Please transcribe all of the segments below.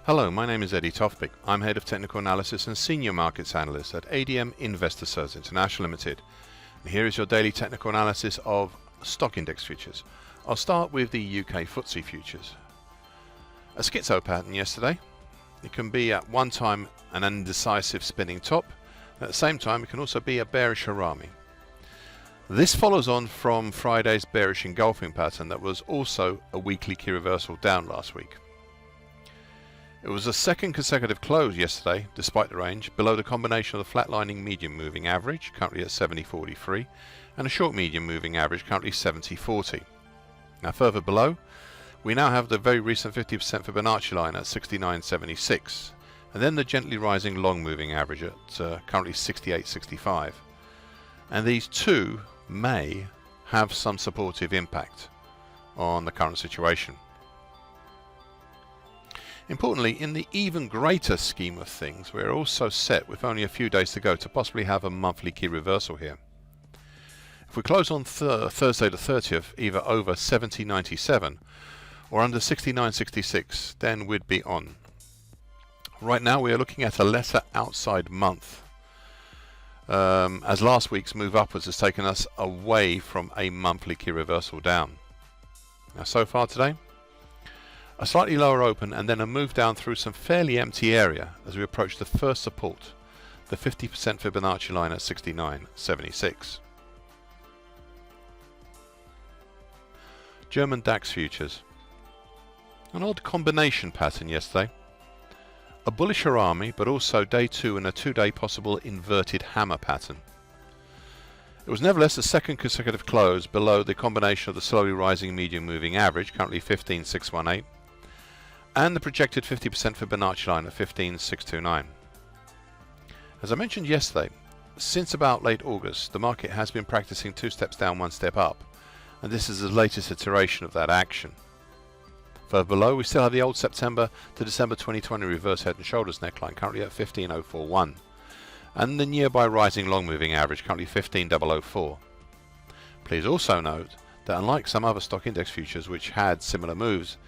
Hello, my name is Eddie Tofpik. I'm Head of Technical Analysis and Senior Markets Analyst at ADM Investor Services International Limited. And here is your daily technical analysis of stock index futures. I'll start with the UK FTSE futures. A schizo pattern yesterday. It can be at one time an indecisive spinning top. At the same time, it can also be a bearish harami. This follows on from Friday's bearish engulfing pattern that was also a weekly key reversal down last week. It was a second consecutive close yesterday, despite the range, below the combination of the flatlining medium moving average, currently at 70.43, and a short medium moving average, currently 70.40. Now further below, we now have the very recent 50% Fibonacci line at 69.76, and then the gently rising long moving average at currently 68.65. And these two may have some supportive impact on the current situation. Importantly, in the even greater scheme of things, we're also set with only a few days to go to possibly have a monthly key reversal here. If we close on Thursday the 30th, either over 70.97 or under 69.66, then we'd be on. Right now we are looking at a lesser outside month, as last week's move upwards has taken us away from a monthly key reversal down. Now so far today, a slightly lower open and then a move down through some fairly empty area as we approach the first support, the 50% Fibonacci line at 69.76. German DAX futures. An odd combination pattern yesterday. A bullish harami, but also day 2 and a 2-day possible inverted hammer pattern. It was nevertheless a second consecutive close below the combination of the slowly rising medium moving average, currently 15.618, and the projected 50% Fibonacci line at 15.629. As I mentioned yesterday, since about late August, the market has been practicing 2 steps down, 1 step up, and this is the latest iteration of that action. Further below, we still have the old September to December 2020 reverse head and shoulders neckline, currently at 15.041, and the nearby rising long moving average, currently 15.004. Please also note that unlike some other stock index futures which had similar moves,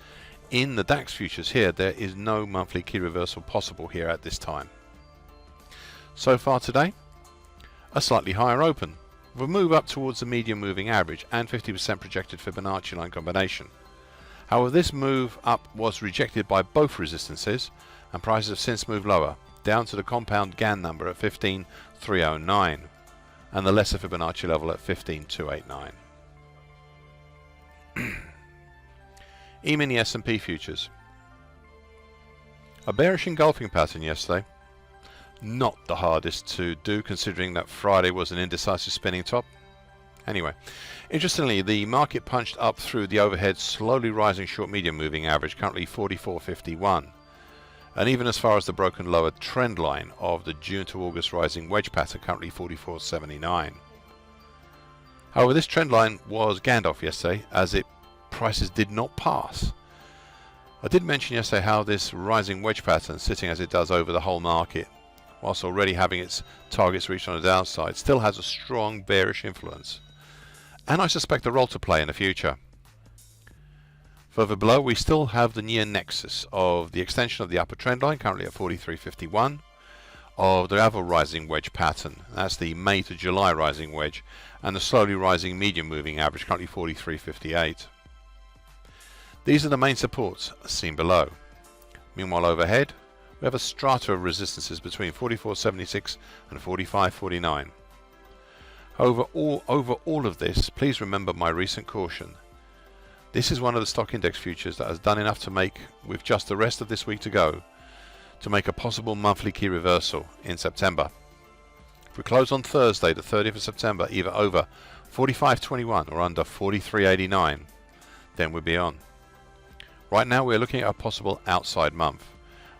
in the DAX futures here there is no monthly key reversal possible here at this time. So far today, a slightly higher open, with a move up towards the medium moving average and 50% projected Fibonacci line combination. However, this move up was rejected by both resistances, and prices have since moved lower, down to the compound Gann number at 15.309, and the lesser Fibonacci level at 15.289. E-mini S&P futures. A bearish engulfing pattern yesterday. Not the hardest to do considering that Friday was an indecisive spinning top. Anyway, interestingly, the market punched up through the overhead slowly rising short medium moving average, currently 44.51, and even as far as the broken lower trend line of the June to August rising wedge pattern, currently 44.79. However, this trend line was ganned off yesterday as prices did not pass. I did mention yesterday how this rising wedge pattern, sitting as it does over the whole market, whilst already having its targets reached on the downside, still has a strong bearish influence, and I suspect a role to play in the future. Further below, we still have the near nexus of the extension of the upper trend line, currently at 43.51, of the other rising wedge pattern, that's the May to July rising wedge, and the slowly rising medium moving average, currently 43.58. These are the main supports seen below. Meanwhile overhead, we have a strata of resistances between 44.76 and 45.49. Over all of this, please remember my recent caution. This is one of the stock index futures that has done enough to make, with just the rest of this week to go, to make a possible monthly key reversal in September. If we close on Thursday the 30th of September either over 45.21 or under 43.89, then we'll be on. Right now we're looking at a possible outside month,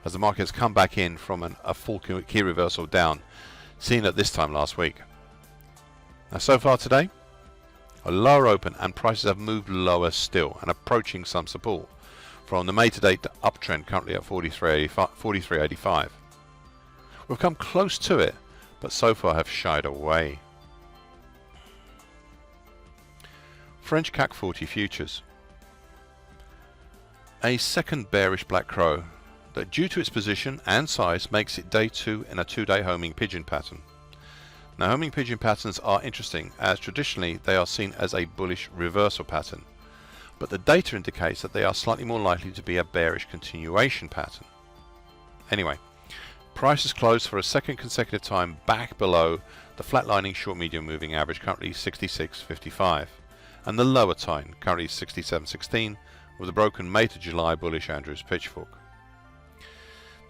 as the market has come back in from a full key reversal down seen at this time last week. Now so far today, a lower open and prices have moved lower still and approaching some support from the May to date uptrend, currently at 43.85. We've come close to it, but so far have shied away. French CAC 40 futures. A second bearish black crow, that due to its position and size makes it day 2 in a 2-day homing pigeon pattern. Now, homing pigeon patterns are interesting as traditionally they are seen as a bullish reversal pattern, but the data indicates that they are slightly more likely to be a bearish continuation pattern. Anyway, prices closed for a second consecutive time back below the flatlining short medium moving average, currently 66.55, and the lower time, currently 67.16, with a broken May to July bullish Andrews pitchfork.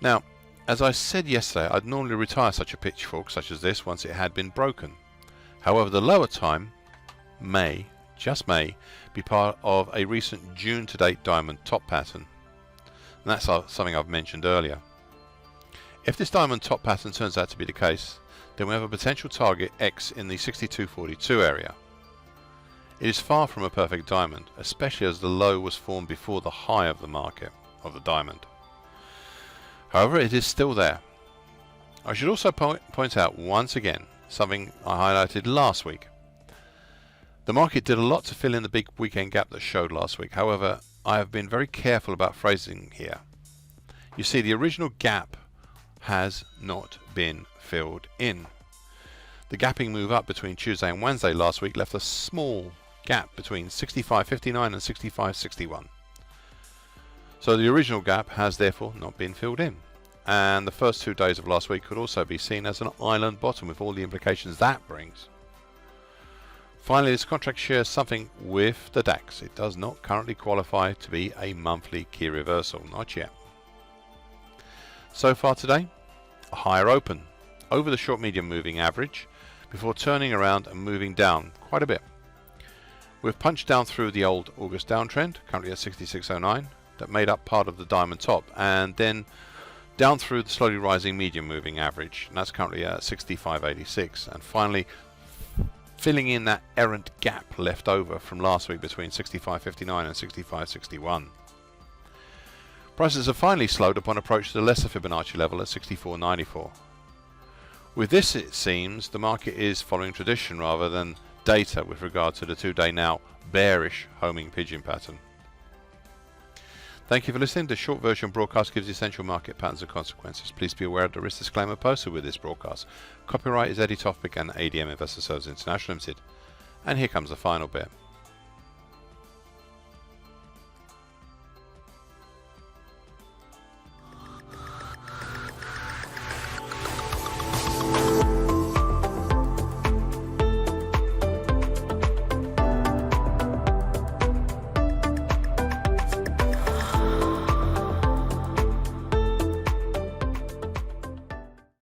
Now, as I said yesterday, I'd normally retire such a pitchfork such as this once it had been broken. However, the lower time may, just may, be part of a recent June to date diamond top pattern. And that's something I've mentioned earlier. If this diamond top pattern turns out to be the case, then we have a potential target X in the 62.42 area. It is far from a perfect diamond, especially as the low was formed before the high of the market, of the diamond. However, it is still there. I should also point out once again something I highlighted last week. The market did a lot to fill in the big weekend gap that showed last week. However, I have been very careful about phrasing here. You see, the original gap has not been filled in. The gapping move up between Tuesday and Wednesday last week left a small gap between 65.59 and 65.61. So the original gap has therefore not been filled in. And the first 2 days of last week could also be seen as an island bottom with all the implications that brings. Finally, this contract shares something with the DAX. It does not currently qualify to be a monthly key reversal, not yet. So far today, a higher open over the short medium moving average before turning around and moving down quite a bit. We've punched down through the old August downtrend, currently at 66.09, that made up part of the diamond top, and then down through the slowly rising medium moving average, and that's currently at 65.86, and finally filling in that errant gap left over from last week between 65.59 and 65.61. Prices have finally slowed upon approach to the lesser Fibonacci level at 64.94. With this, it seems, the market is following tradition rather than data with regard to the 2-day now bearish homing pigeon pattern. Thank you for listening. The short version broadcast gives essential market patterns and consequences. Please be aware of the risk disclaimer posted with this broadcast. Copyright is Eddie Tofpik and ADM Investor Services International Limited. And here comes the final bit.